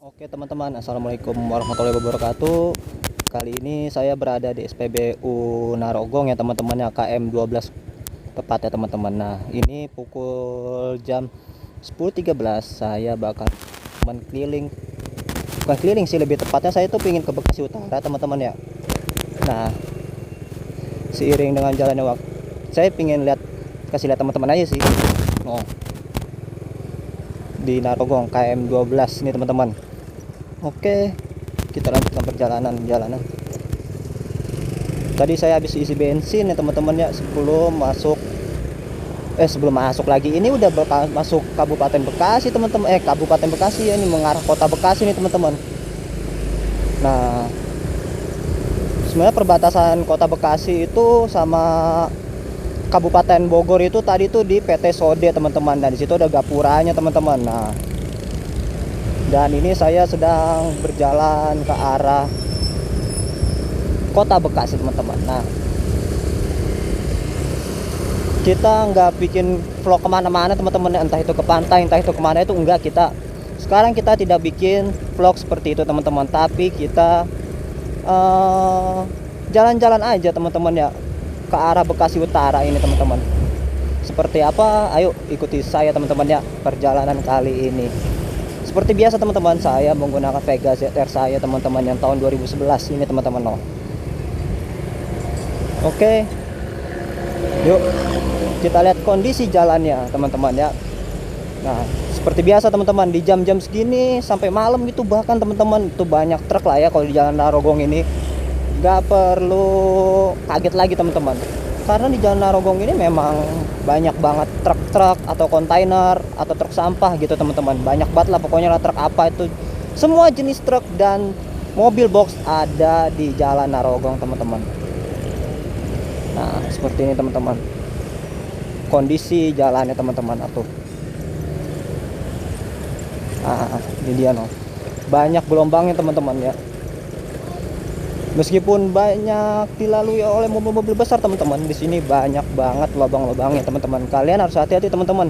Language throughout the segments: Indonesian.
Oke teman-teman, assalamualaikum warahmatullahi wabarakatuh. Kali ini saya berada di SPBU Narogong ya teman-teman ya, KM 12 tepat ya teman-teman. Nah ini pukul jam 10.13 saya bakal keliling, bukan keliling sih, lebih tepatnya saya tuh pingin ke Bekasi Utara teman-teman ya. Nah seiring dengan jalannya waktu saya pingin kasih lihat teman-teman aja sih. Oh, di Narogong KM 12 ini teman-teman. Oke, kita lanjutkan perjalanan. Tadi saya habis isi bensin ya teman-teman ya, sebelum masuk lagi. Ini udah masuk Kabupaten Bekasi teman-teman. Kabupaten Bekasi ya, ini mengarah Kota Bekasi nih teman-teman. Nah, sebenarnya perbatasan Kota Bekasi itu sama Kabupaten Bogor itu tadi tuh di PT Sode teman-teman. Dan di situ ada gapuranya teman-teman. Nah, dan ini saya sedang berjalan ke arah Kota Bekasi teman-teman. Nah kita nggak bikin vlog kemana-mana teman-teman, entah itu ke pantai entah itu kemana, itu enggak. Sekarang kita tidak bikin vlog seperti itu teman-teman, tapi kita jalan-jalan aja teman-teman ya ke arah Bekasi Utara ini teman-teman. Seperti apa? Ayo ikuti saya teman-teman ya, perjalanan kali ini. Seperti biasa teman-teman, saya menggunakan Vega ZR saya teman-teman yang tahun 2011 ini teman-teman. Oke, yuk kita lihat kondisi jalannya teman-teman ya. Nah seperti biasa teman-teman, di jam-jam segini sampai malam gitu bahkan teman-teman, itu banyak truk lah ya kalau di jalan Narogong ini. Gak perlu kaget lagi teman-teman, karena di jalan Narogong ini memang banyak banget truk-truk atau kontainer atau truk sampah gitu teman-teman. Banyak banget lah pokoknya lah, truk apa itu, semua jenis truk dan mobil box ada di jalan Narogong teman-teman. Nah seperti ini teman-teman kondisi jalannya teman-teman. Ini dia banyak gelombangnya teman-teman ya. Meskipun banyak dilalui oleh mobil-mobil besar teman-teman, di sini banyak banget lubang-lubangnya teman-teman. Kalian harus hati-hati teman-teman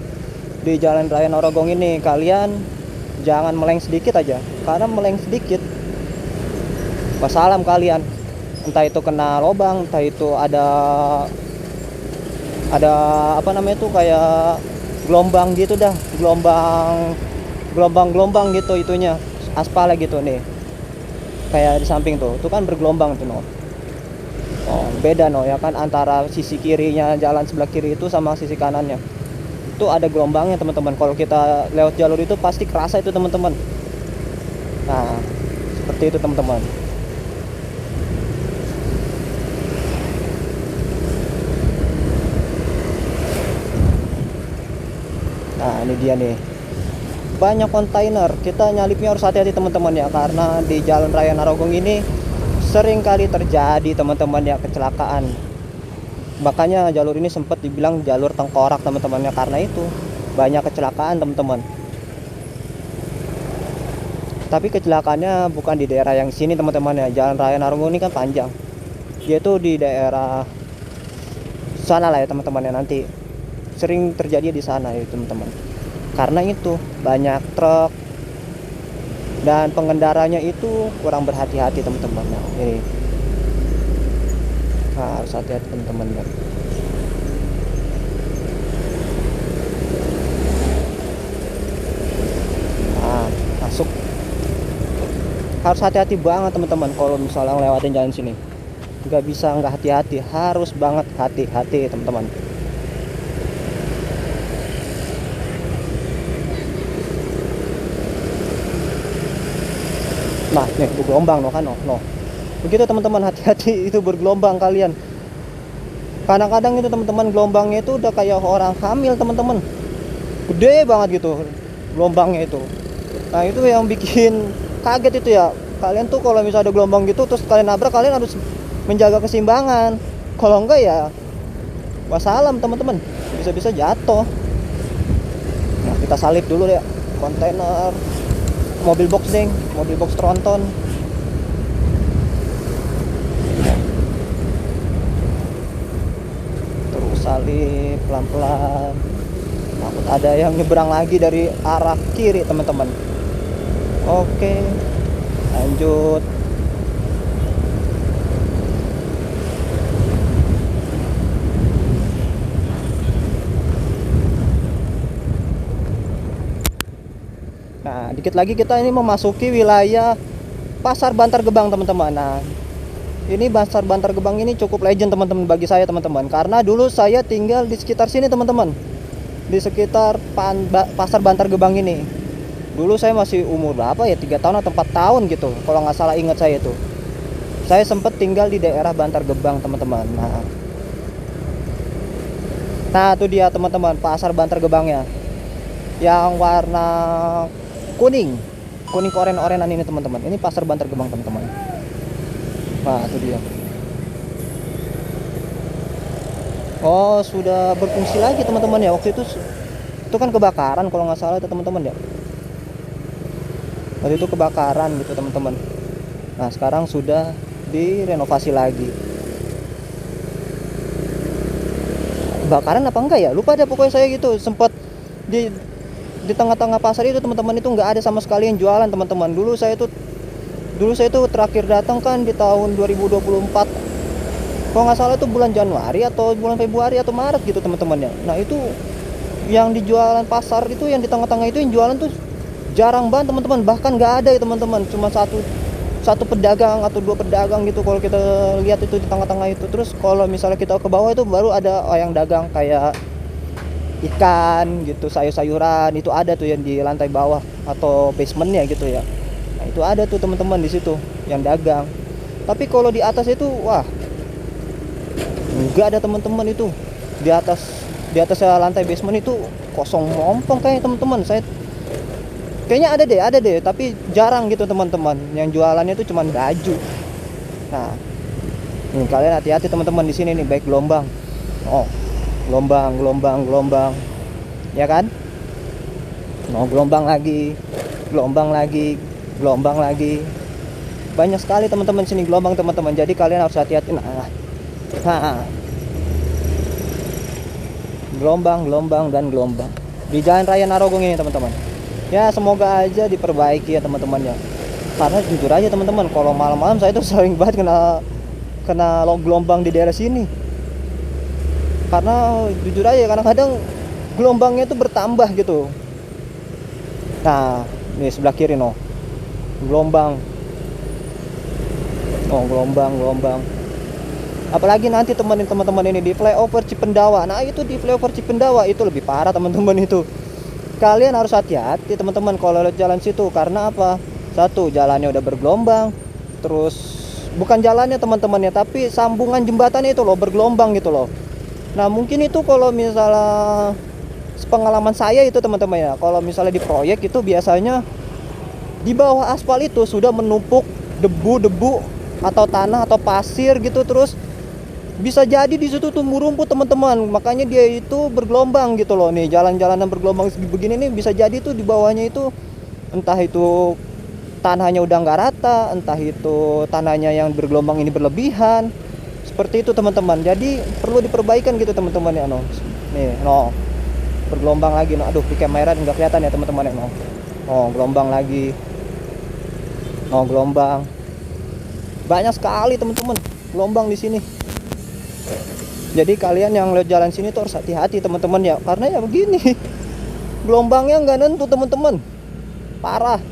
di jalan raya Narogong ini. Kalian jangan meleng sedikit aja, karena meleng sedikit wassalam kalian. Entah itu kena lubang, entah itu ada apa namanya tuh, kayak gelombang gitu dah, gelombang gitu itunya, aspalnya gitu nih. Kayak di samping tuh kan bergelombang tuh beda ya kan, antara sisi kirinya jalan sebelah kiri itu sama sisi kanannya itu ada gelombangnya teman-teman. Kalau kita lewat jalur itu pasti kerasa itu teman-teman. Nah seperti itu teman-teman. Nah ini dia nih, banyak kontainer. Kita nyalipnya harus hati-hati teman-teman ya, karena di jalan raya Narogong ini sering kali terjadi teman-teman ya kecelakaan. Makanya jalur ini sempat dibilang jalur tengkorak teman-teman ya, karena itu banyak kecelakaan teman-teman. Tapi kecelakaannya bukan di daerah yang sini teman-teman ya. Jalan raya Narogong ini kan panjang, yaitu di daerah sana lah ya teman-teman ya. Nanti sering terjadi di sana ya teman-teman, karena itu banyak truk dan pengendaranya itu kurang berhati-hati teman-teman. Nah, ini harus hati-hati teman-teman ya. Nah, masuk harus hati-hati banget teman-teman kalau misalnya ngelewatin jalan sini. Nggak bisa nggak hati-hati, harus banget hati-hati teman-teman. Nah nih bergelombang kan begitu teman-teman, hati-hati itu bergelombang kalian. Kadang-kadang itu teman-teman gelombangnya itu udah kayak orang hamil teman-teman, gede banget gitu gelombangnya itu. Nah itu yang bikin kaget itu ya. Kalian tuh kalau misalnya ada gelombang gitu terus kalian nabrak, kalian harus menjaga keseimbangan. Kalau enggak ya wassalam teman-teman, bisa-bisa jatuh. Nah kita salip dulu ya kontainer, mobil box tronton. Terus salip pelan-pelan, takut ada yang nyebrang lagi dari arah kiri teman-teman. Oke, lanjut. Nah, dikit lagi kita ini memasuki wilayah Pasar Bantar Gebang, teman-teman. Nah, ini Pasar Bantar Gebang ini cukup legend, teman-teman, bagi saya, teman-teman. Karena dulu saya tinggal di sekitar sini, teman-teman. Di sekitar Pasar Bantar Gebang ini. Dulu saya masih umur berapa ya? 3 tahun atau 4 tahun gitu. Kalau nggak salah ingat saya itu. Saya sempat tinggal di daerah Bantar Gebang, teman-teman. Nah, itu dia, teman-teman, Pasar Bantar Gebangnya. Yang warna kuning. Kuning oren-orenan ini, teman-teman. Ini Pasar Bantar Gebang, teman-teman. Nah, itu dia. Oh, sudah berfungsi lagi, teman-teman, ya. Waktu itu kan kebakaran kalau nggak salah itu, teman-teman, ya. Waktu itu kebakaran gitu, teman-teman. Nah, sekarang sudah direnovasi lagi. Kebakaran apa enggak ya? Lupa deh pokoknya saya gitu. Sempat di tengah-tengah pasar itu, teman-teman, itu nggak ada sama sekali yang jualan, teman-teman. Dulu saya tuh terakhir datang kan di tahun 2024. Kalau nggak salah itu bulan Januari atau bulan Februari atau Maret gitu, teman-teman, ya. Nah, itu yang dijualan pasar itu, yang di tengah-tengah itu yang jualan tuh jarang banget, teman-teman. Bahkan nggak ada ya, teman-teman. Cuma satu pedagang atau dua pedagang gitu kalau kita lihat itu di tengah-tengah itu. Terus kalau misalnya kita ke bawah itu baru ada yang dagang kayak ikan gitu, sayur-sayuran itu ada tuh yang di lantai bawah atau basementnya gitu ya. Nah, itu ada tuh, teman-teman, di situ yang dagang. Tapi kalau di atas itu, wah, enggak ada, teman-teman. Itu di atas lantai basement itu kosong mompong kayak, teman-teman. Saya kayaknya ada deh, tapi jarang gitu, teman-teman. Yang jualannya itu cuman baju. Nah, kalian hati-hati, teman-teman, di sini nih, baik gelombang. Oh, gelombang, ya kan? Oh, gelombang lagi, gelombang lagi. Banyak sekali, teman-teman, sini gelombang, teman-teman. Jadi kalian harus hati-hati. Nah, gelombang dan gelombang di Jalan Raya Narogong ini, teman-teman. Ya, semoga aja diperbaiki ya, teman-teman, ya. Karena jujur aja, teman-teman, kalau malam-malam saya tuh sering banget kena gelombang di daerah sini. Karena jujur aja kadang-kadang gelombangnya tuh bertambah gitu. Nah, ini sebelah kiri gelombang. Gelombang. Apalagi nanti teman-teman ini di flyover Cipendawa. Nah, itu di flyover Cipendawa itu lebih parah, teman-teman. Itu kalian harus hati-hati, teman-teman, kalau lewat jalan situ. Karena apa? Satu, jalannya udah bergelombang. Terus bukan jalannya, teman-teman, ya, tapi sambungan jembatannya itu bergelombang gitu loh. Nah, mungkin itu kalau misalnya pengalaman saya itu, teman-teman, ya, kalau misalnya di proyek itu biasanya di bawah aspal itu sudah menumpuk debu-debu atau tanah atau pasir gitu. Terus bisa jadi di situ tumbuh rumput, teman-teman. Makanya dia itu bergelombang gitu loh. Nih, jalan-jalanan bergelombang begini nih, bisa jadi tuh di bawahnya itu entah itu tanahnya udah nggak rata, entah itu tanahnya yang bergelombang ini berlebihan. Seperti itu, teman-teman. Jadi perlu diperbaikan gitu, teman-teman, ya. Nih, bergelombang lagi. Aduh, di kamera nggak kelihatan ya, teman-teman, ya. Gelombang lagi. Gelombang. Banyak sekali, teman-teman, gelombang di sini. Jadi kalian yang lewat jalan sini tuh harus hati-hati, teman-teman, ya. Karena ya begini, gelombangnya nggak nentu, teman-teman. Parah.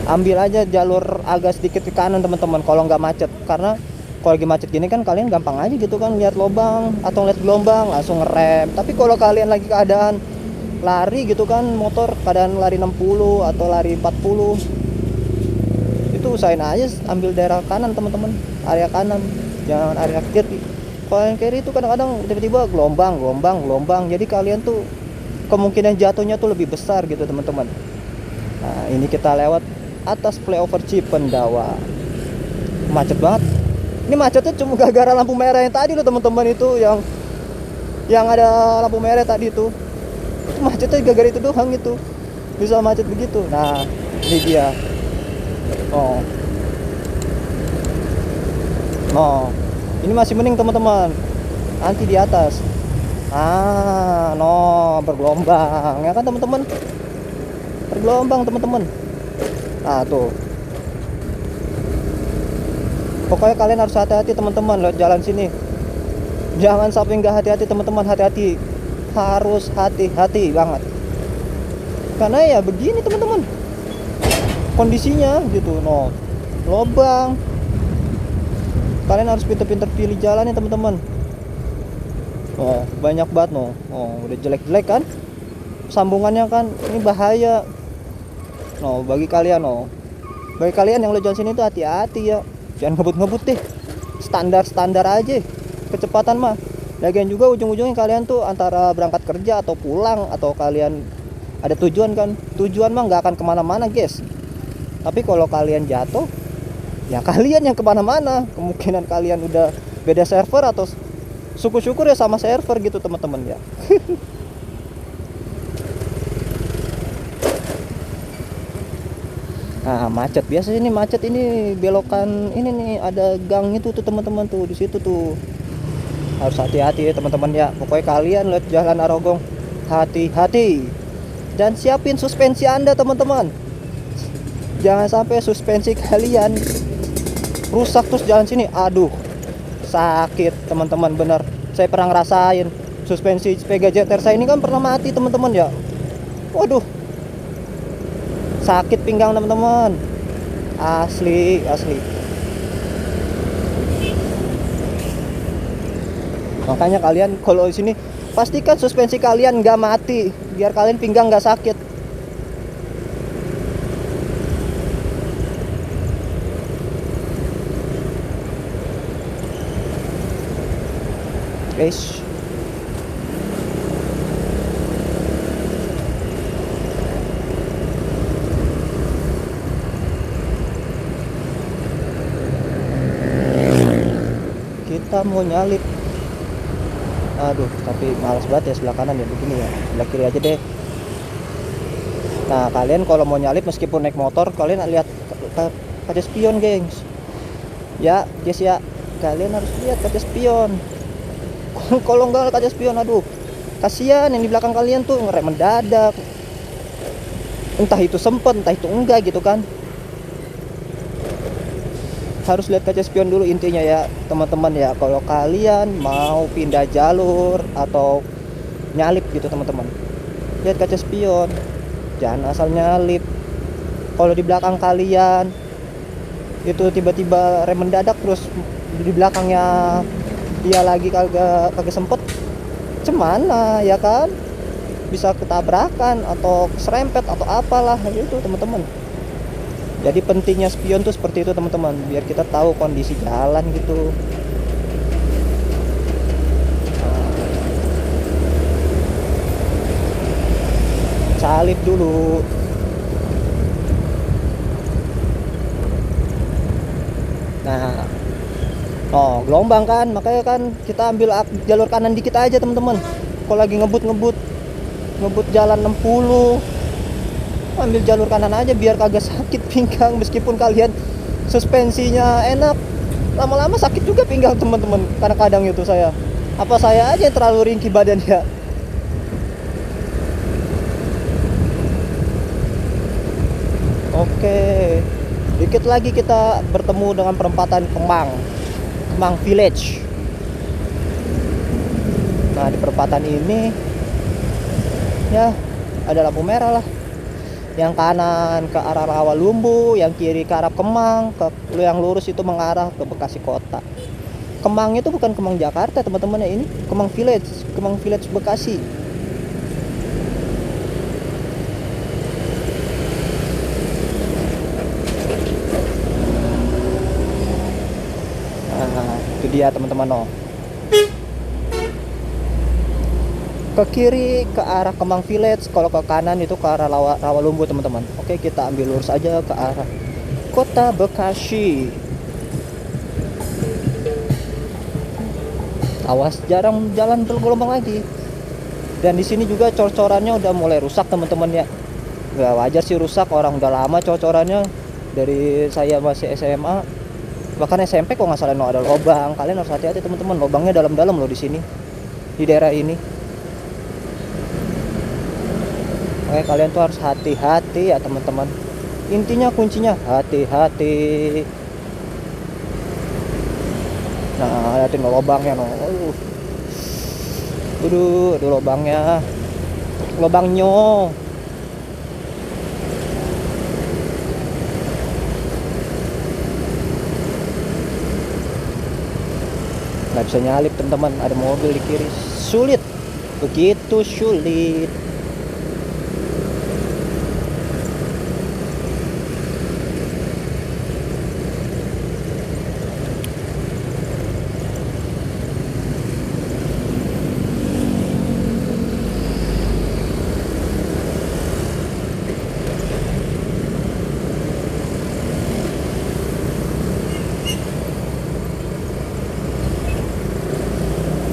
Ambil aja jalur agak sedikit ke kanan, teman-teman, kalau nggak macet. Karena kalau lagi macet gini kan kalian gampang aja gitu kan, lihat lubang atau lihat gelombang langsung ngerem. Tapi kalau kalian lagi keadaan lari gitu kan, motor keadaan lari 60 atau lari 40, itu usahain aja ambil daerah kanan, teman-teman, area kanan, jangan area kiri. Kalau yang kiri itu kadang-kadang tiba-tiba gelombang. Jadi kalian tuh kemungkinan jatuhnya tuh lebih besar gitu, teman-teman. Nah, ini kita lewat atas flyover Cipendawa. Macet banget. Ini macetnya cuma gara-gara lampu merah yang tadi loh, teman-teman, itu yang ada lampu merah tadi itu macetnya gara-gara itu doang, itu bisa macet begitu. Nah, ini dia. Ini masih mending, teman-teman. Nanti di atas No, bergelombang ya kan teman-teman, bergelombang teman-teman. Nah tuh, pokoknya kalian harus hati-hati teman-teman lewat jalan sini. Jangan sampai nggak hati-hati teman-teman, hati-hati, harus hati-hati banget. Karena ya begini teman-teman kondisinya gitu, no, lobang. Kalian harus pintar-pintar pilih jalan ya teman-teman. Oh, banyak banget no. Oh, udah jelek-jelek kan sambungannya kan, ini bahaya. No, bagi kalian no, bagi kalian yang lo jalan sini tuh hati-hati ya, jangan ngebut-ngebut deh, standar-standar aja kecepatan mah. Lagian juga ujung-ujungnya kalian tuh antara berangkat kerja atau pulang, atau kalian ada tujuan kan, tujuan mah nggak akan kemana-mana guys. Tapi kalau kalian jatuh, ya kalian yang kemana-mana. Kemungkinan kalian udah beda server, atau syukur-syukur ya sama server gitu teman-teman ya. Nah, macet biasa ini, macet ini belokan ini nih, ada gang itu tuh teman-teman tuh, di situ tuh. Harus hati-hati ya teman-teman ya. Pokoknya kalian lihat jalan Arogong, hati-hati. Dan siapin suspensi Anda teman-teman. Jangan sampai suspensi kalian rusak terus jalan sini. Aduh, sakit teman-teman, bener. Saya pernah ngerasain suspensi Vega JTR saya ini kan pernah mati teman-teman ya. Waduh, sakit pinggang teman-teman, asli. Makanya kalian kalau di sini pastikan suspensi kalian nggak mati, biar kalian pinggang nggak sakit. Guys, kita mau nyalip. Aduh, tapi malas banget ya sebelah kanan ya, begini ya, sebelah kiri aja deh. Nah, kalian kalau mau nyalip meskipun naik motor, kalian lihat kaca spion gengs ya guys ya, kalian harus lihat kaca spion. Kalau enggak kaca spion, aduh kasihan yang di belakang kalian tuh ngerem mendadak, entah itu sempet entah itu enggak gitu kan. Harus lihat kaca spion dulu intinya ya teman-teman ya, kalau kalian mau pindah jalur atau nyalip gitu teman-teman. Lihat kaca spion, jangan asal nyalip. Kalau di belakang kalian itu tiba-tiba rem mendadak, terus di belakangnya dia lagi kagak sempet, cemana ya kan, bisa ketabrakan atau serempet atau apalah gitu teman-teman. Jadi pentingnya spion tuh seperti itu teman-teman, biar kita tahu kondisi jalan gitu. Salip dulu. Nah, oh gelombang kan, makanya kan kita ambil jalur kanan dikit aja teman-teman. Kalau lagi ngebut jalan 60, ambil jalur kanan aja biar kagak sakit pinggang. Meskipun kalian suspensinya enak, lama-lama sakit juga pinggang teman-teman. Kadang-kadang itu saya aja yang terlalu ringkih badan ya. Oke, dikit lagi kita bertemu dengan perempatan Kemang Village. Nah, di perempatan ini ya ada lampu merah lah. Yang kanan ke arah Rawalumbu, yang kiri ke arah Kemang, yang lurus itu mengarah ke Bekasi Kota. Kemang itu bukan Kemang Jakarta teman-teman ya, ini Kemang Village Bekasi. Nah, itu dia teman-teman oh. Ke kiri ke arah Kemang Village, kalau ke kanan itu ke arah Rawalumbu teman-teman. Oke, kita ambil lurus aja ke arah Kota Bekasi. Awas jarang jalan bergelombang lagi. Dan di sini juga cor-corannya udah mulai rusak teman-teman ya. Gak wajar sih rusak, orang udah lama cor-corannya dari saya masih SMA, bahkan SMP kok nggak salah ada lubang. Kalian harus hati-hati teman-teman, lubangnya dalam-dalam loh di sini, di daerah ini. Makanya kalian tuh harus hati-hati ya teman-teman. Intinya kuncinya hati-hati. Nah, liatin lubangnya no. Aduh lubangnya. Lubangnya. Nggak bisa nyalip teman-teman, ada mobil di kiri. Sulit, begitu sulit.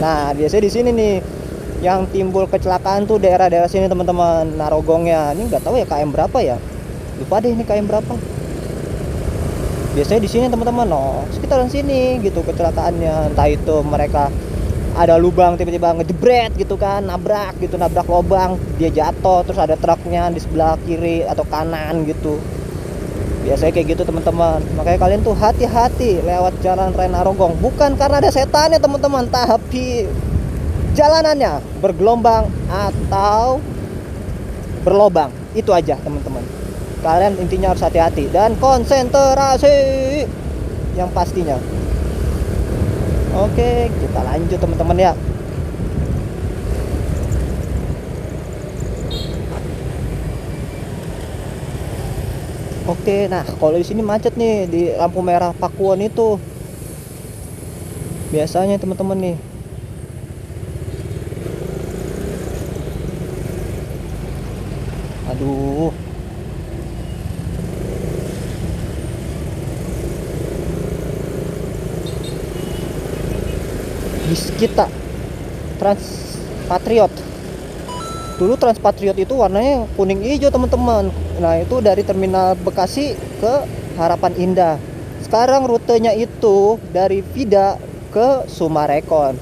Nah, biasanya di sini nih yang timbul kecelakaan tuh daerah-daerah sini teman-teman. Narogongnya ini nggak tahu ya KM berapa ya, lupa deh ini KM berapa. Biasanya di sini teman-teman, sekitaran sini gitu kecelakaannya. Entah itu mereka ada lubang tiba-tiba ngejebret gitu kan, nabrak lubang, dia jatuh, terus ada truknya di sebelah kiri atau kanan gitu. Biasanya kayak gitu teman-teman. Makanya kalian tuh hati-hati lewat jalan Raya Narogong. Bukan karena ada setannya teman-teman, tapi jalanannya bergelombang atau berlobang. Itu aja teman-teman. Kalian intinya harus hati-hati dan konsentrasi yang pastinya. Oke, kita lanjut teman-teman ya. Oke, nah kalau di sini macet nih di lampu merah Pakuan itu. Biasanya teman-teman nih. Aduh. Bis kita Trans Patriot. Dulu Transpatriot itu warnanya kuning hijau teman-teman. Nah itu dari terminal Bekasi ke Harapan Indah. Sekarang rutenya itu dari Vida ke Sumarekon.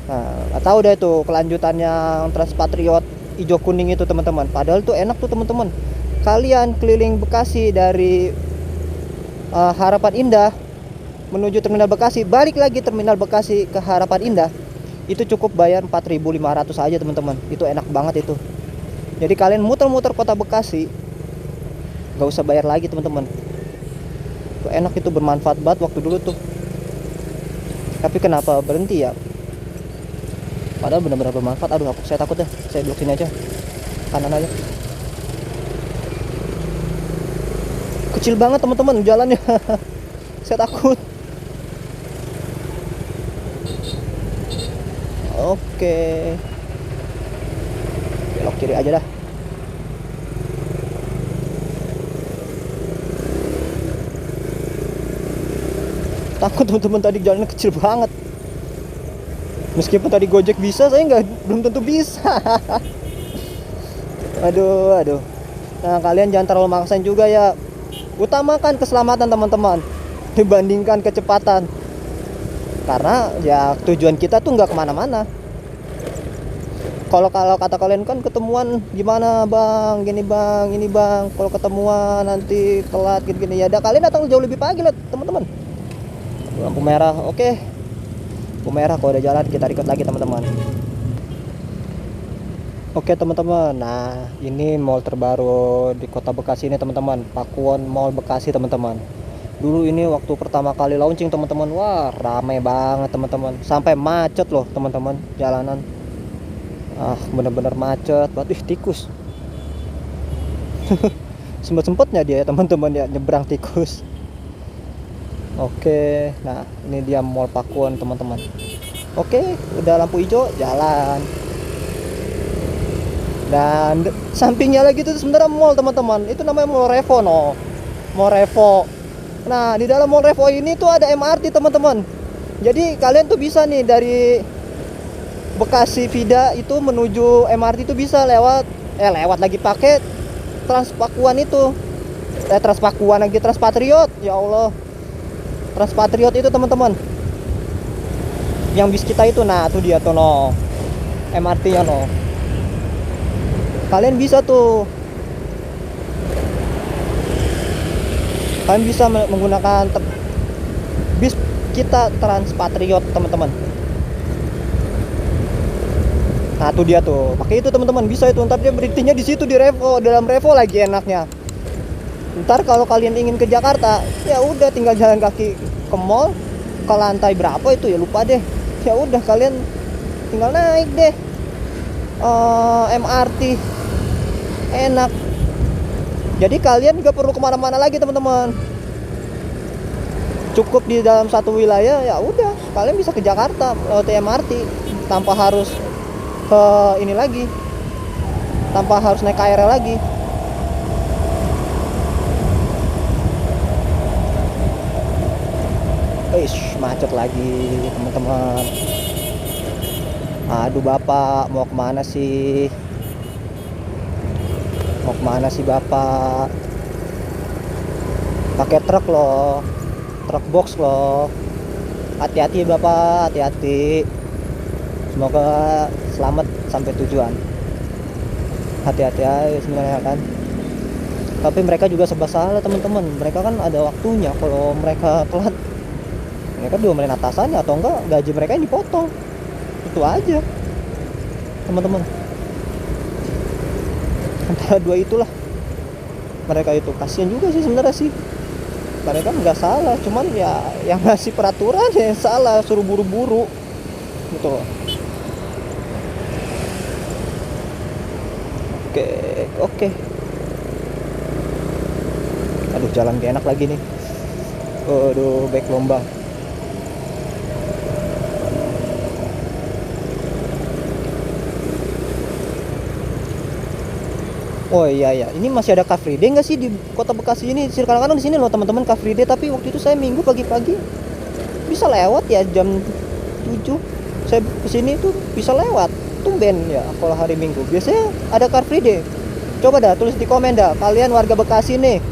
Nah nggak tahu deh itu kelanjutannya Transpatriot hijau kuning itu teman-teman. Padahal tuh enak tuh teman-teman. Kalian keliling Bekasi dari Harapan Indah menuju terminal Bekasi, balik lagi terminal Bekasi ke Harapan Indah. Itu cukup bayar 4.500 aja teman-teman. Itu enak banget itu. Jadi kalian muter-muter kota Bekasi gak usah bayar lagi teman-teman. Itu enak, itu bermanfaat banget waktu dulu tuh. Tapi kenapa berhenti ya? Padahal benar-benar bermanfaat. Aduh saya takut deh. Saya belok sini aja, kanan aja. Kecil banget teman-teman jalannya. Saya takut. Oke, belok kiri aja dah. Takut teman-teman, tadi jalannya kecil banget. Meskipun tadi Gojek bisa, saya belum tentu bisa. Aduh. Nah kalian jangan terlalu maksain juga ya. Utamakan keselamatan teman-teman dibandingkan kecepatan. Karena ya tujuan kita tuh nggak kemana-mana. Kalau kata kalian kan ketemuan gimana bang, gini bang, ini bang. Kalau ketemuan nanti telat gini ya. Kalian datang jauh lebih pagi lah teman-teman. Lampu merah, oke. Lampu merah kalau udah jalan kita record lagi teman-teman. Oke teman-teman. Nah ini mall terbaru di kota Bekasi ini teman-teman. Pakuwon Mall Bekasi teman-teman. Dulu ini waktu pertama kali launching teman-teman, wah ramai banget teman-teman, sampai macet loh teman-teman jalanan. Bener-bener macet banget. Tikus. Sempet-sempetnya dia ya teman-teman ya nyebrang tikus. Oke, nah ini dia Mall Pakuwon teman-teman. Oke, udah lampu hijau jalan. Dan sampingnya lagi itu sebenarnya mall teman-teman. Itu namanya Mall Revo Mall Revo. Nah di dalam Mall Revo ini tuh ada MRT teman-teman. Jadi kalian tuh bisa nih dari Bekasi Vida itu menuju MRT itu bisa lewat lagi pakai Transpakuan itu. Transpakuan lagi, Transpatriot. Ya Allah. Transpatriot itu teman-teman. Yang bis kita itu, nah tuh dia tuh MRT-nya Kalian bisa tuh, kalian bisa menggunakan bis kita Trans Patriot teman-teman. Nah tuh dia tuh, pakai itu teman-teman, bisa itu. Ntar dia berhentinya di situ, di Revo, dalam Revo lagi enaknya. Ntar kalau kalian ingin ke Jakarta, ya udah tinggal jalan kaki ke mall, ke lantai berapa itu ya lupa deh. Ya udah kalian tinggal naik deh MRT, enak. Jadi kalian gak perlu kemana-mana lagi teman-teman, cukup di dalam satu wilayah. Ya udah kalian bisa ke Jakarta lewat MRT tanpa harus ke ini lagi, tanpa harus naik KRL lagi. Ish, macet lagi teman-teman. Aduh bapak, mau kemana sih? Mau kemana sih bapak? Pakai truk loh, truk box loh. Hati-hati bapak, hati-hati. Semoga selamat sampai tujuan. Hati-hati aja sebenarnya kan. Tapi mereka juga serba salah teman-teman. Mereka kan ada waktunya. Kalau mereka telat, mereka diomelin atasannya, atau enggak gaji mereka yang dipotong. Itu aja teman-teman. Antara dua itulah. Mereka itu kasihan juga sih sebenarnya sih. Mereka nggak salah, cuman ya yang ngasih peraturan yang salah, suruh buru-buru gitu loh. Oke. Aduh jalan gak enak lagi nih. Aduh baik lomba. Oh iya, ini masih ada Car Free Day nggak sih di Kota Bekasi ini? Kadang-kadang di sini loh teman-teman Car Free Day, tapi waktu itu saya minggu pagi-pagi bisa lewat ya jam 7. Saya kesini tuh bisa lewat, tumben ya kalau hari Minggu. Biasanya ada Car Free Day. Coba dah tulis di komen dah, kalian warga Bekasi nih.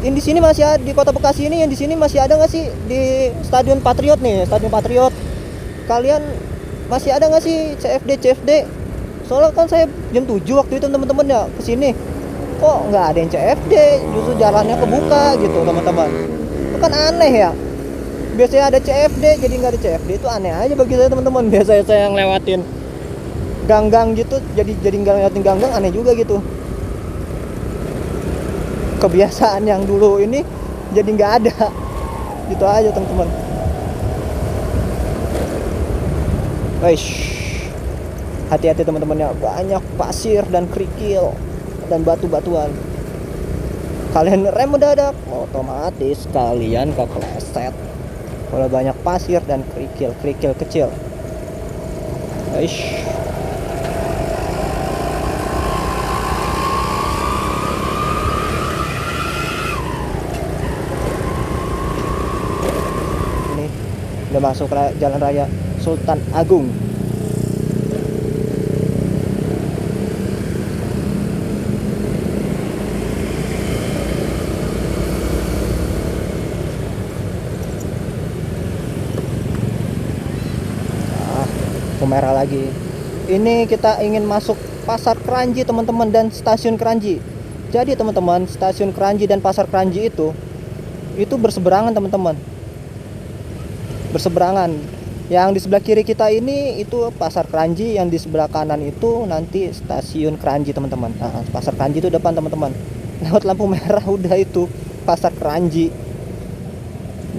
Yang di sini masih ada di Kota Bekasi ini, yang di sini masih ada nggak sih di Stadion Patriot nih, Stadion Patriot? Kalian masih ada nggak sih CFD? Soalnya kan saya jam 7 waktu itu teman-teman ya kesini, kok nggak ada yang CFD, justru jalannya kebuka gitu teman-teman. Itu kan aneh ya. Biasanya ada CFD, jadi nggak ada CFD, itu aneh aja bagi saya teman-teman. Biasanya saya yang lewatin gang-gang gitu, jadi nggak lewatin gang-gang, aneh juga gitu. Kebiasaan yang dulu ini jadi nggak ada, gitu aja teman-teman. Weish. Hati-hati teman-temannya, banyak pasir dan kerikil dan batu-batuan. Kalian rem mendadak, otomatis kalian kepleset. Kalau banyak pasir dan kerikil kecil. Aish. Ini udah masuk jalan raya Sultan Agung. Merah lagi. Ini kita ingin masuk Pasar Kranji teman-teman, dan Stasiun Kranji. Jadi teman-teman, Stasiun Kranji dan Pasar Kranji itu berseberangan teman-teman. Berseberangan. Yang di sebelah kiri kita ini itu Pasar Kranji, yang di sebelah kanan itu nanti Stasiun Kranji teman-teman. Nah, Pasar Kranji itu depan teman-teman. Lewat lampu merah udah itu Pasar Kranji.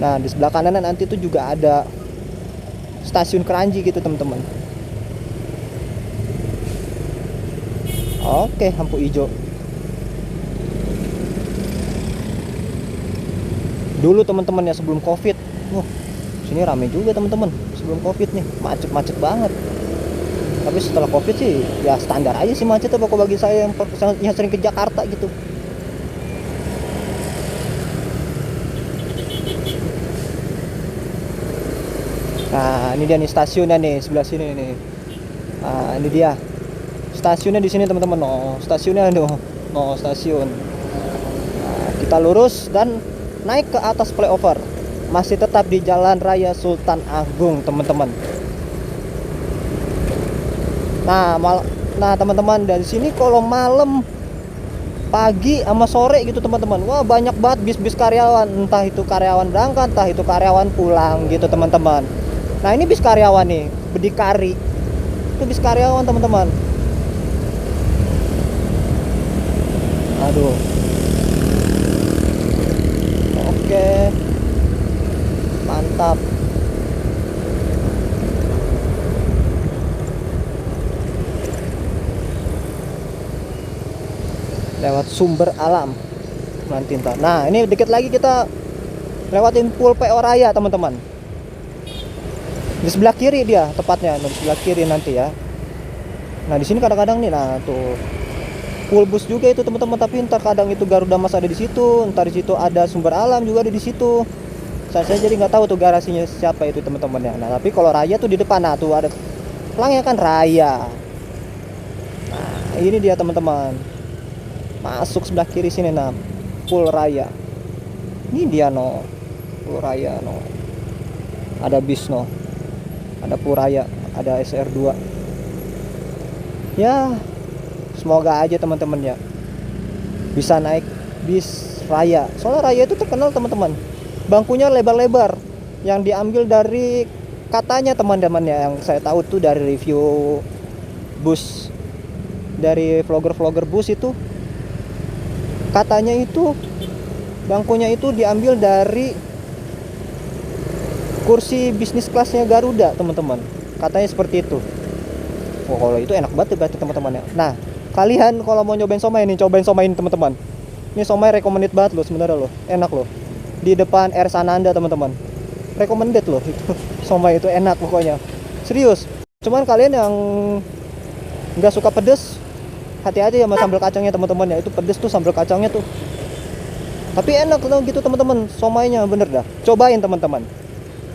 Nah, di sebelah kanan nanti itu juga ada Stasiun Kranji gitu teman-teman. Oke, lampu hijau. Dulu teman-teman ya sebelum Covid. Sini rame juga teman-teman. Sebelum Covid nih, macet banget. Tapi setelah Covid sih ya standar aja sih macetnya pokok bagi saya yang sering ke Jakarta gitu. Nah, ini dia nih stasiunnya nih, sebelah sini nih. Nah, ini dia. Stasiunnya di sini teman-teman. Stasiunnya stasiun. Nah, kita lurus dan naik ke atas flyover. Masih tetap di Jalan Raya Sultan Agung, teman-teman. Nah, Nah teman-teman, dari sini kalau malam, pagi sama sore gitu teman-teman, wah banyak banget bis-bis karyawan, entah itu karyawan berangkat, entah itu karyawan pulang gitu teman-teman. Nah ini bis karyawan nih, berdikari, itu bis karyawan teman-teman. Aduh, oke, mantap. Lewat sumber alam nanti ntar. Nah ini dikit lagi kita lewatin Pool PO Raya teman-teman. Di sebelah kiri dia tepatnya, di sebelah kiri nanti ya. Nah di sini kadang-kadang nih, nah tuh pool bus juga itu teman-teman. Tapi ntar kadang itu Garuda Mas ada di situ, ntar di situ ada sumber alam juga ada di situ. Saya jadi nggak tahu tuh garasinya siapa itu teman-teman ya. Nah tapi kalau Raya tuh di depan, nah tuh ada pelangnya kan Raya. Nah ini dia teman-teman, masuk sebelah kiri sini, nah Pool Raya. Ini dia no, Pool Raya no. Ada bis no, ada Pool Raya, ada SR2. Ya semoga aja teman-teman ya bisa naik bis Raya. Soalnya Raya itu terkenal teman-teman, bangkunya lebar-lebar, yang diambil dari, katanya teman-teman ya, yang saya tahu tuh dari review bus, dari vlogger-vlogger bus itu, katanya itu bangkunya itu diambil dari kursi bisnis kelasnya Garuda teman-teman, katanya seperti itu. Oh, kalau itu enak banget berarti teman-teman ya. Nah kalian kalau mau nyobain somai nih, cobain somai ini teman-teman. Ini somai recommended banget loh sebenarnya loh, enak loh. Di depan Air Sananda teman-teman, recommended loh itu. Somai itu enak pokoknya, serius. Cuman kalian yang nggak suka pedes, hati-hati sama sambal kacangnya teman-teman ya, itu pedes tuh sambal kacangnya tuh. Tapi enak loh gitu teman-teman, somainya bener dah. Cobain teman-teman.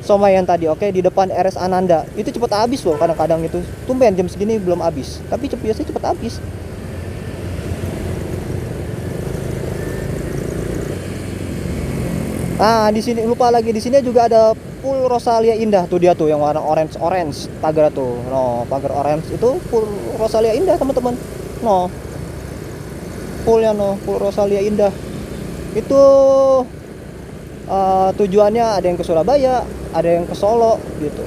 Somai yang tadi, oke, di depan RS Ananda. Itu cepet habis loh kadang-kadang itu. Tumben jam segini belum habis. Tapi biasanya cepet habis. Ah, di sini lupa lagi, di sini juga ada Pool Rosalia Indah tuh, dia tuh yang warna orange pagar tuh. No, pagar orange itu Pool Rosalia Indah teman-teman. No. Poolnya no, Pool Rosalia Indah. Itu tujuannya ada yang ke Surabaya, ada yang ke Solo gitu.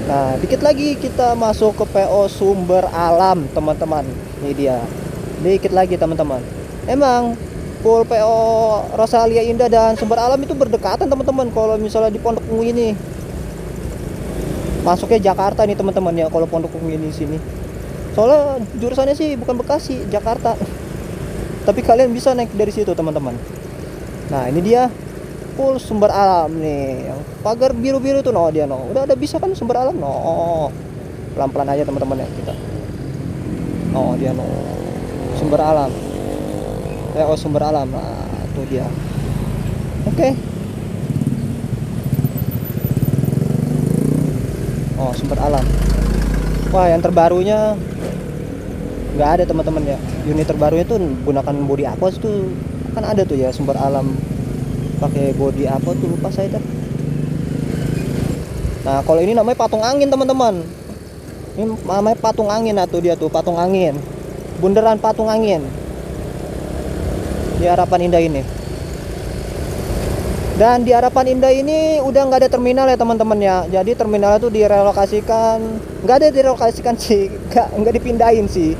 Nah dikit lagi kita masuk ke PO Sumber Alam teman-teman. Ini dia, dikit lagi teman-teman. Emang Pool PO Rosalia Indah dan Sumber Alam itu berdekatan teman-teman. Kalau misalnya di Pondok Ungu ini, masuknya Jakarta nih teman-teman ya, kalau Pondok Ungu ini sini. Soalnya jurusannya sih bukan Bekasi, Jakarta. Tapi kalian bisa naik dari situ teman-teman. Nah ini dia Pool Sumber Alam nih, yang pagar biru-biru itu no, dia no. Udah ada bisa kan Sumber Alam no. Pelan-pelan aja teman-teman ya kita. No, dia no. Sumber Alam. Oh Sumber Alam. Nah, itu dia. Oke. Oh Sumber Alam. Wah yang terbarunya nggak ada teman-teman ya. Unit terbarunya tuh gunakan body aqua tuh, kan ada tuh ya Sumber Alam pakai body apa tuh, lupa saya dah. Nah kalau ini namanya patung angin teman-teman. Ini namanya patung angin, atau dia tuh patung angin, bundaran patung angin di Harapan Indah ini. Dan di Harapan Indah ini udah nggak ada terminal ya teman-teman ya. Jadi terminalnya tuh direlokasikan, nggak ada direlokasikan sih, nggak dipindahin sih,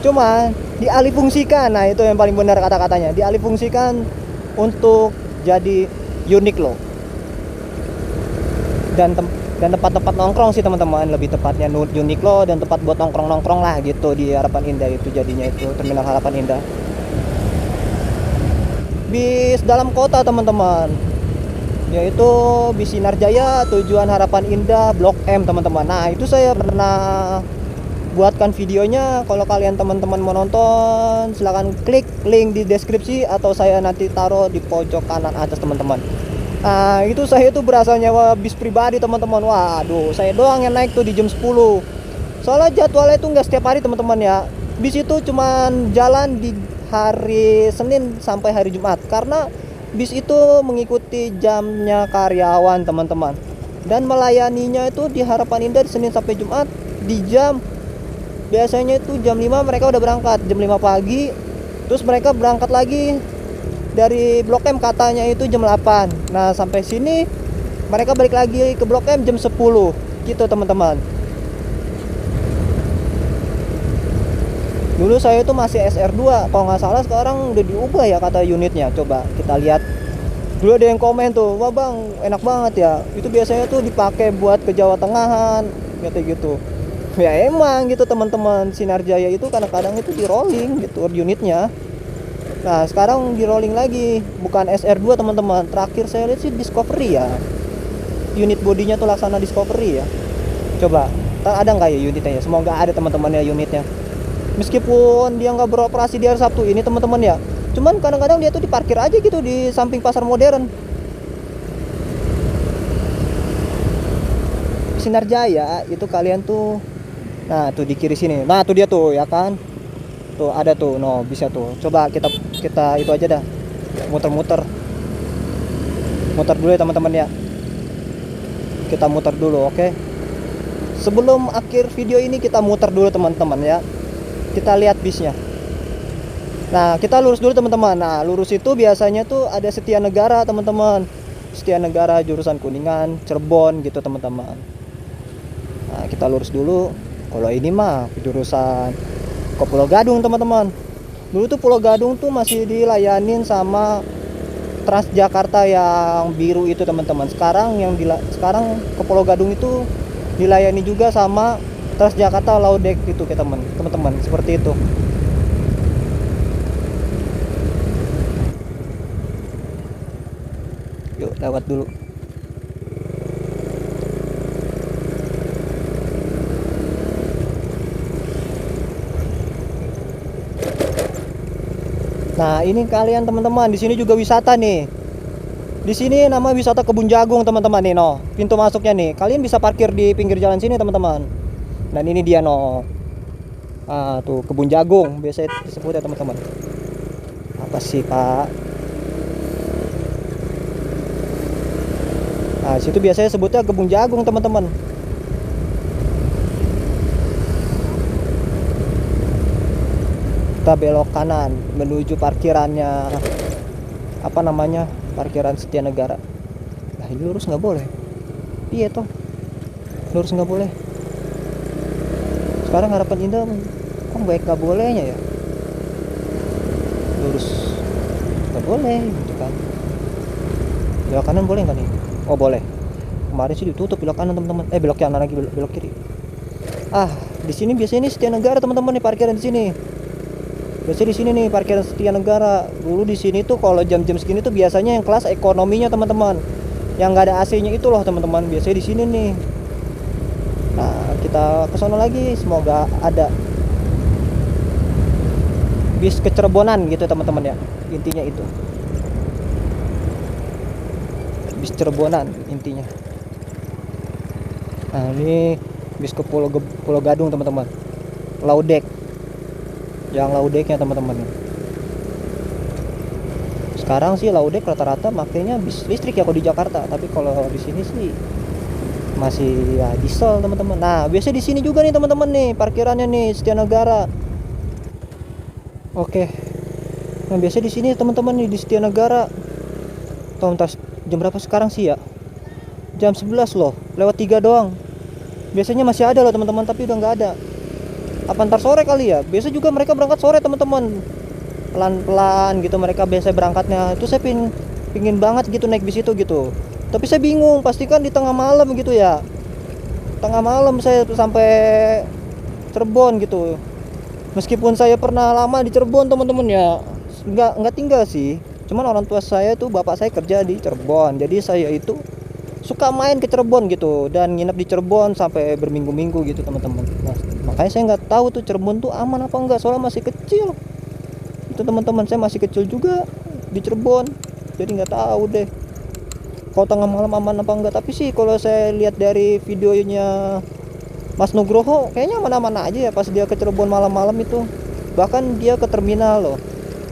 cuma dialihfungsikan. Nah itu yang paling benar kata-katanya, dialihfungsikan untuk jadi Uniqlo dan tempat-tempat nongkrong sih teman-teman, lebih tepatnya Uniqlo dan tempat buat nongkrong-nongkrong lah gitu di Harapan Indah itu. Jadinya itu terminal Harapan Indah. Bis dalam kota teman-teman, yaitu bis Sinar Jaya tujuan Harapan Indah Blok M teman-teman. Nah itu saya pernah buatkan videonya. Kalau kalian teman-teman mau nonton, silahkan klik link di deskripsi atau saya nanti taruh di pojok kanan atas teman-teman. Nah itu saya tuh berasa nyewa bis pribadi teman-teman. Waduh, saya doang yang naik tuh di jam 10. Soalnya jadwalnya itu nggak setiap hari teman-teman ya. Bis itu cuman jalan di hari Senin sampai hari Jumat, karena bis itu mengikuti jamnya karyawan teman-teman. dan melayaninya itu di Harapan Indah Senin sampai Jumat di jam, biasanya itu jam 5 mereka udah berangkat, jam 5 pagi. Terus mereka berangkat lagi dari Blok M katanya itu jam 8. Nah sampai sini mereka balik lagi ke Blok M jam 10 gitu teman-teman. Dulu saya itu masih SR2, kalau nggak salah sekarang udah diubah ya kata unitnya. Coba kita lihat. Dulu ada yang komen tuh, wah bang enak banget ya, itu biasanya tuh dipakai buat ke Jawa Tengahan kayak gitu. Ya emang gitu teman-teman, Sinar Jaya itu kadang-kadang itu di rolling gitu unitnya. Nah sekarang di rolling lagi, bukan SR2 teman-teman. Terakhir saya lihat sih Discovery ya, unit bodinya tuh Laksana Discovery ya. Coba ada nggak ya unitnya ya? Semoga ada teman-teman ya unitnya. Meskipun dia nggak beroperasi di hari Sabtu ini teman-teman ya, cuman kadang-kadang dia tuh diparkir aja gitu di samping pasar modern. Sinar Jaya itu kalian tuh, nah tuh di kiri sini, nah tuh dia tuh ya kan, tuh ada tuh, no bisa tuh. Coba kita itu aja dah, muter-muter dulu ya teman-teman ya. Kita muter dulu, oke. Sebelum akhir video ini kita muter dulu teman-teman ya. Kita lihat bisnya. Nah kita lurus dulu teman-teman. Nah lurus itu biasanya tuh ada Setia Negara teman-teman. Setia Negara jurusan Kuningan, Cirebon gitu teman-teman. Nah kita lurus dulu. Kalau ini mah jurusan ke Pulau Gadung teman-teman. Dulu tuh Pulau Gadung tuh masih dilayanin sama Transjakarta yang biru itu teman-teman. Sekarang sekarang ke Pulau Gadung itu dilayani juga sama Transjakarta Laudek itu ke teman-teman, seperti itu. Yuk lewat dulu. Nah ini kalian teman-teman, di sini juga wisata nih. Di sini nama wisata Kebun Jagung teman-teman nih, no. Pintu masuknya nih. Kalian bisa parkir di pinggir jalan sini teman-teman. Dan ini dia no. Tuh Kebun Jagung biasa disebut ya teman-teman. Apa sih Pak? Nah situ biasanya sebutnya Kebun Jagung teman-teman. Kita belok kanan menuju parkirannya, apa namanya, parkiran Setia Negara. Nah ini lurus nggak boleh. Iya toh, lurus nggak boleh. Sekarang Harapan Indah kok baik nggak bolehnya ya, lurus nggak boleh gitu kan. Belok kanan boleh nggak nih? Oh boleh. Kemarin sih ditutup belok kanan teman-teman. Belok kanan lagi, belok kiri. Di sini biasanya ini Setia Negara teman-teman nih, parkiran di sini. Biasanya di sini nih parkiran Setia Negara. Dulu di sini tuh kalau jam-jam segini tuh biasanya yang kelas ekonominya teman-teman, yang nggak ada AC-nya itu loh teman-teman. Biasanya di sini nih. Nah kita ke sono lagi, semoga ada bis ke Cirebonan gitu teman-teman ya, intinya itu bis Cirebonan intinya. Nah ini bis ke Pulau Gadung teman-teman, Laudek, yang Laudeknya teman-teman. Sekarang sih Laudek rata-rata makanya bis listrik ya kalau di Jakarta, tapi kalau di sini sih masih ya diesel teman-teman. Nah biasanya di sini juga nih teman-teman nih parkirannya nih Setia Negara. Oke. Nah biasanya di sini teman-teman nih di Setia Negara. Jam berapa sekarang sih ya? Jam 11 loh, lewat 3 doang. Biasanya masih ada loh teman-teman, tapi udah nggak ada. Apa ntar sore kali ya? Biasa juga mereka berangkat sore teman-teman. Pelan-pelan gitu mereka biasa berangkatnya. Itu saya pingin banget gitu naik bis itu gitu. Tapi saya bingung, pastikan di tengah malam gitu ya. Tengah malam saya sampai Cirebon gitu. Meskipun saya pernah lama di Cirebon teman-teman ya, nggak tinggal sih. Cuman orang tua saya tuh, bapak saya kerja di Cirebon, jadi saya itu suka main ke Cirebon gitu dan nginep di Cirebon sampai berminggu-minggu gitu teman-teman. Nah, makanya saya nggak tahu tuh Cirebon tuh aman apa enggak, soalnya masih kecil. Itu teman-teman, saya masih kecil juga di Cirebon, jadi nggak tahu deh kalau tengah malam aman apa enggak. Tapi sih kalau saya lihat dari videonya Mas Nugroho kayaknya aman-aman aja ya pas dia ke Cirebon malam-malam itu. Bahkan dia ke terminal loh,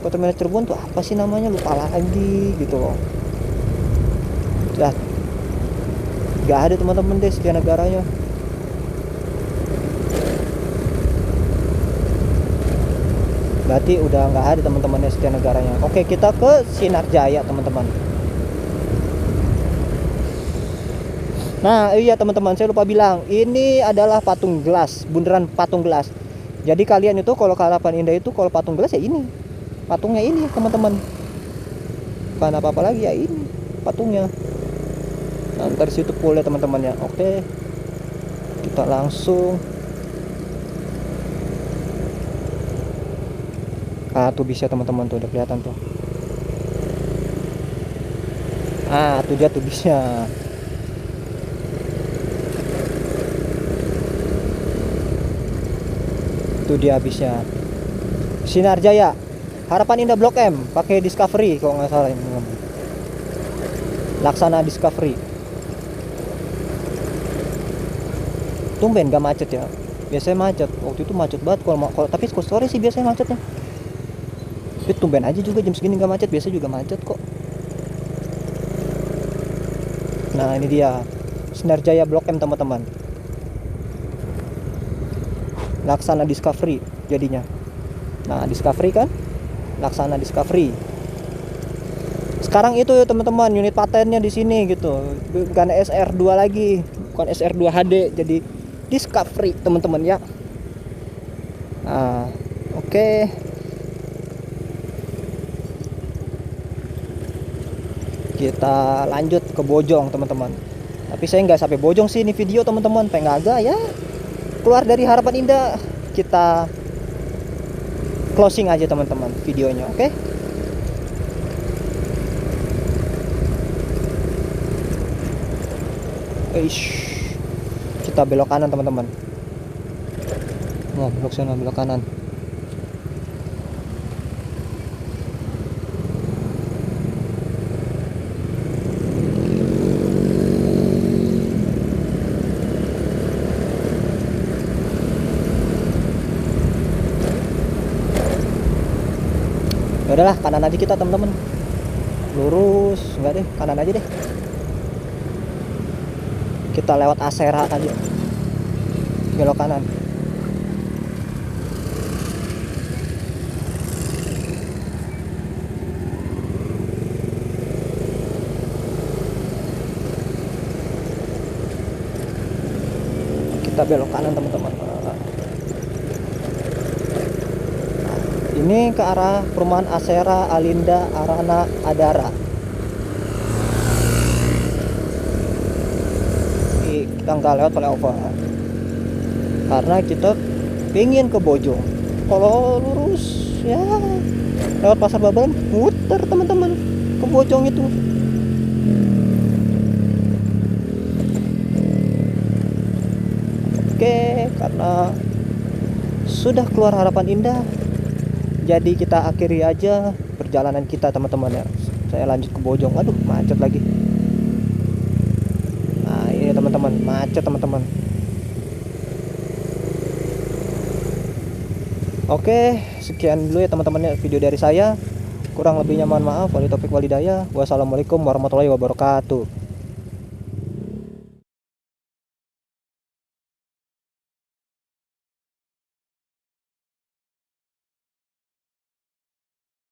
ke terminal Cirebon tuh apa sih namanya, lupa lagi gitu loh. Ya Gak ada teman-teman deh Setia Negaranya. Berarti udah nggak ada teman-teman Setia Negaranya. Oke, kita ke Sinar Jaya teman-teman. Nah iya teman-teman, saya lupa bilang, ini adalah patung gelas, bundaran patung gelas. Jadi kalian itu kalau ke Harapan Indah itu kalau patung gelas ya ini, patungnya ini teman-teman. Bukan apa-apa lagi ya, ini patungnya. Nah, ntar situ boleh teman-teman ya. Oke, kita langsung. Ah tuh bisa teman-teman, tuh udah kelihatan tuh. Ah tuh dia tuh bisa. Itu dia habisnya. Sinar Jaya, Harapan Indah Blok M, pakai Discovery kalau nggak salah ini. Laksana Discovery. Tumben gak macet ya. Biasanya macet. Waktu itu macet banget kalau tapi sore sih biasanya macetnya. Tapi tumben aja juga jam segini gak macet. Biasanya juga macet kok. Nah ini dia Sinar Jaya Blok M teman-teman. Laksana Discovery jadinya. Nah Discovery kan, Laksana Discovery. Sekarang itu ya teman-teman, unit patennya di sini gitu. Bukan SR2 lagi, bukan SR2 HD, jadi Discovery teman-teman ya. Nah, oke. Kita lanjut ke Bojong teman-teman. Tapi saya nggak sampai Bojong sih ini video teman-teman, pengen agak ya. Keluar dari Harapan Indah, kita closing aja teman-teman videonya, oke? Kita belok kanan teman-teman. Nah, belok sana, belok kanan. Ya udahlah, kanan aja kita teman-teman. Lurus, enggak deh, kanan aja deh. Kita lewat Asera aja. Belok kanan. Kita belok kanan teman-teman. Ini ke arah perumahan Asera, Alinda, Arana, Adara. Kita nggak lewat flyover karena kita pengen ke Bojong. Kalau lurus ya lewat Pasar Baban, muter teman-teman ke Bojong itu. Oke, karena sudah keluar Harapan Indah, jadi kita akhiri aja perjalanan kita teman-teman ya. Saya lanjut ke Bojong. Aduh, macet lagi. Nah ini teman-teman, macet teman-teman. Oke, sekian dulu ya teman-teman ya video dari saya. Kurang lebihnya mohon maaf. Wali taufiq walhidayah. Wassalamualaikum warahmatullahi wabarakatuh.